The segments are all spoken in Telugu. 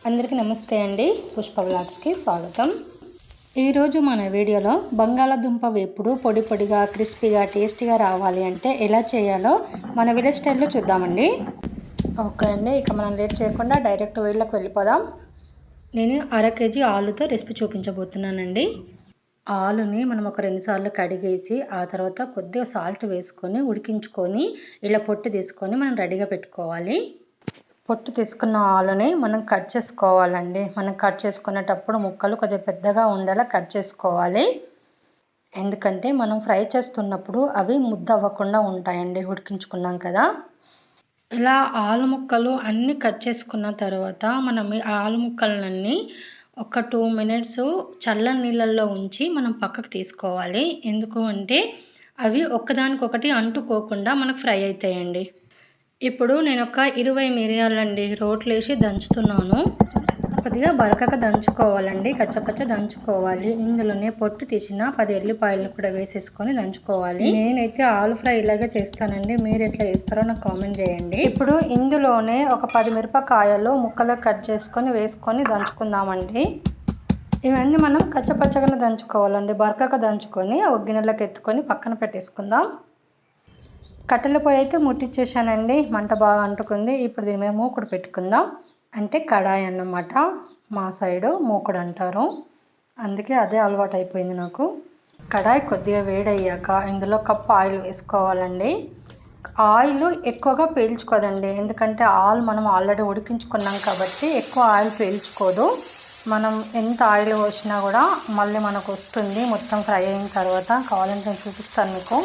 అందరికీ నమస్తే అండి. పుష్ప వ్లాగ్స్కి స్వాగతం. ఈరోజు మన వీడియోలో బంగాళాదుంప వేపుడు పొడి పొడిగా క్రిస్పీగా టేస్టీగా రావాలి అంటే ఎలా చేయాలో మన విలేజ్ స్టైల్లో చూద్దామండి. ఓకే అండి, ఇక మనం లేట్ చేయకుండా డైరెక్ట్ వీడియోకి వెళ్ళిపోదాం. నేను 1/2 కేజీ ఆలుతో రెసిపీ చూపించబోతున్నానండి. ఆలుని మనం ఒక 2 సార్లు కడిగేసి ఆ తర్వాత కొద్దిగా సాల్ట్ వేసుకొని ఉడికించుకొని ఇలా పొట్టు తీసుకొని మనం రెడీగా పెట్టుకోవాలి. పొట్టు తీసుకున్న ఆలుని మనం కట్ చేసుకోవాలండి. మనం కట్ చేసుకునేటప్పుడు ముక్కలు కొద్దిగా పెద్దగా ఉండేలా కట్ చేసుకోవాలి. ఎందుకంటే మనం ఫ్రై చేస్తున్నప్పుడు అవి ముద్ద అవ్వకుండా ఉంటాయండి ఉడికించుకున్నాం కదా. ఇలా ఆలు ముక్కలు అన్నీ కట్ చేసుకున్న తర్వాత మనం ఈ ఆలు ముక్కలన్నీ ఒక 2 మినిట్స్ చల్లని నీళ్ళల్లో ఉంచి మనం పక్కకు తీసుకోవాలి. ఎందుకు అంటే అవి ఒకదానికొకటి అంటుకోకుండా మనకు ఫ్రై అవుతాయండి. ఇప్పుడు నేను ఒక 20 మిరియాలండి రోట్లో వేసి దంచుతున్నాను. కొద్దిగా బరకగా దంచుకోవాలండి, కచ్చపచ్చ దంచుకోవాలి. ఇందులోనే పొట్టు తీసిన 10 ఎల్లిపాయలను కూడా వేసేసుకొని దంచుకోవాలి. నేనైతే ఆలు ఫ్రై ఇలాగే చేస్తానండి, మీరు ఎట్లా చేస్తారో నాకు కామెంట్ చేయండి. ఇప్పుడు ఇందులోనే ఒక 10 మిరపకాయలు ముక్కలు కట్ చేసుకొని వేసుకొని దంచుకుందామండి. ఇవన్నీ మనం కచ్చపచ్చగా దంచుకోవాలండి, బరకగా దంచుకొని ఒక గిన్నెలోకి ఎత్తుకొని పక్కన పెట్టేసుకుందాం. కట్టెల పొయ్యి అయితే ముట్టించేసానండి, మంట బాగా అంటుకుంది. ఇప్పుడు దీని మీద మూకుడు పెట్టుకుందాం. అంటే కడాయి అన్నమాట, మా సైడు మూకుడు అంటారు, అందుకే అదే అలవాటు అయిపోయింది నాకు. కడాయి కొద్దిగా వేడయ్యాక ఇందులో కప్పు ఆయిల్ వేసుకోవాలండి. ఆయిల్ ఎక్కువగా పీల్చుకోదండి, ఎందుకంటే ఆయిల్ మనం ఆల్రెడీ ఉడికించుకున్నాం కాబట్టి ఎక్కువ ఆయిల్ పీల్చుకోదు. మనం ఎంత ఆయిల్ పోసినా కూడా మళ్ళీ మనకు వస్తుంది మొత్తం ఫ్రై అయిన తర్వాత. కావాలంటే నేను చూపిస్తాను మీకు.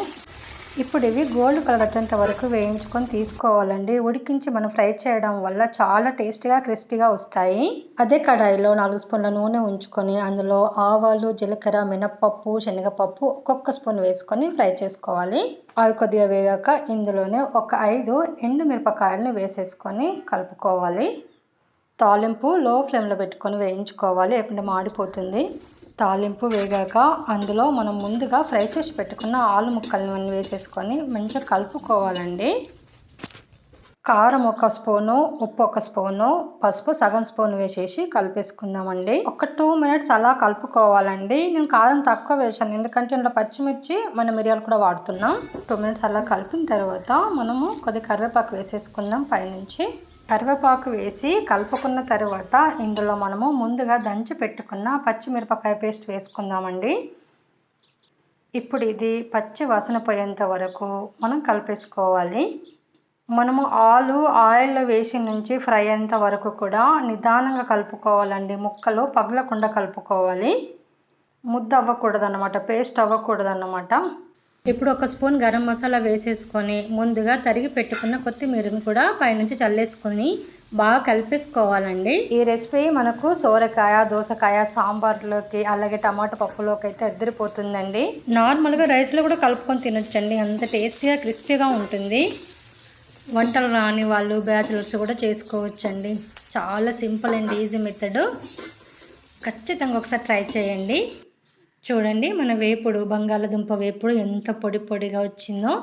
ఇప్పుడు ఇవి గోల్డ్ కలర్ వచ్చేంత వరకు వేయించుకొని తీసుకోవాలండి. ఉడికించి మనం ఫ్రై చేయడం వల్ల చాలా టేస్టీగా క్రిస్పీగా వస్తాయి. అదే కడాయిలో 4 స్పూన్ల నూనె ఉంచుకొని అందులో ఆవాలు, జీలకర్ర, మినప్పప్పు, శనగపప్పు ఒక్కొక్క స్పూన్ వేసుకొని ఫ్రై చేసుకోవాలి. అవి కొద్దిగా వేగాక ఇందులోనే ఒక 5 ఎండు మిరపకాయలని వేసేసుకొని కలుపుకోవాలి. తాలింపు లో ఫ్లేమ్లో పెట్టుకొని వేయించుకోవాలి, లేకుంటే మాడిపోతుంది. తాలింపు వేగాక అందులో మనం ముందుగా ఫ్రై చేసి పెట్టుకున్న ఆలు ముక్కలను వేసేసుకొని మంచిగా కలుపుకోవాలండి. కారం 1 స్పూను, ఉప్పు 1 స్పూను, పసుపు సగం స్పూన్ వేసేసి కలిపేసుకుందామండి. ఒక 2 మినిట్స్ అలా కలుపుకోవాలండి. నేను కారం తక్కువ వేసాను, ఎందుకంటే ఇందులో పచ్చిమిర్చి మన మిరియాలు కూడా వాడుతున్నాం. 2 మినిట్స్ అలా కలిపిన తర్వాత మనము కొద్దిగా కరివేపాకు వేసేసుకుందాం పైనుంచి. కరివేపాకు వేసి కలుపుకున్న తర్వాత ఇందులో మనము ముందుగా దంచి పెట్టుకున్న పచ్చిమిరపకాయ పేస్ట్ వేసుకుందామండి. ఇప్పుడు ఇది పచ్చి వాసన పోయేంత వరకు మనం కలిపేసుకోవాలి. మనము ఆయిల్లో వేసి నుంచి ఫ్రై అయ్యేంత వరకు కూడా నిదానంగా కలుపుకోవాలండి. ముక్కలు పగలకుండా కలుపుకోవాలి, ముద్ద అవ్వకూడదు అన్నమాట, పేస్ట్ అవ్వకూడదు అన్నమాట. ఇప్పుడు 1 స్పూన్ గరం మసాలా వేసేసుకొని ముందుగా తరిగి పెట్టుకున్న కొత్తిమీరను కూడా పైనుంచి చల్లేసుకొని బాగా కలిపేసుకోవాలండి. ఈ రెసిపీ మనకు సోరకాయ, దోసకాయ, సాంబార్లోకి అలాగే టమాటా పప్పులోకి అయితే అద్దరిపోతుందండి. నార్మల్గా రైస్లో కూడా కలుపుకొని తినొచ్చండి, అంత టేస్టీగా క్రిస్పీగా ఉంటుంది. వంటలు రాని వాళ్ళు, బ్యాచిలర్స్ కూడా చేసుకోవచ్చండి. చాలా సింపుల్ అండ్ ఈజీ మెథడ్. ఖచ్చితంగా ఒకసారి ట్రై చేయండి. చూడండి మన వేపుడు, బంగాళాదుంప వేపుడు ఎంత పొడి పొడిగా వచ్చిందో.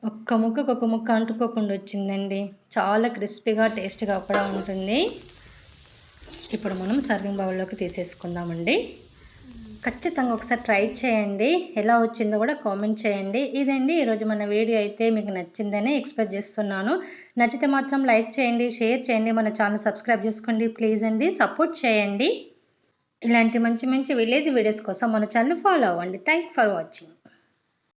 ఒక్క ముక్కకు ఒక ముక్క అంటుకోకుండా వచ్చిందండి. చాలా క్రిస్పీగా టేస్ట్గా కూడా ఉంటుంది. ఇప్పుడు మనం సర్వింగ్ బౌల్లోకి తీసేసుకుందామండి. ఖచ్చితంగా ఒకసారి ట్రై చేయండి, ఎలా వచ్చిందో కూడా కామెంట్ చేయండి. ఇదండి ఈరోజు మన వీడియో అయితే మీకు నచ్చిందని ఎక్స్పెక్ట్ చేస్తున్నాను. నచ్చితే మాత్రం లైక్ చేయండి, షేర్ చేయండి, మన ఛానల్ సబ్స్క్రైబ్ చేసుకోండి ప్లీజ్ అండి, సపోర్ట్ చేయండి. ఇలాంటి మంచి మంచి విలేజ్ వీడియోస్ కోసం మన ఛానల్ ఫాలో అవ్వండి. Thank for watching.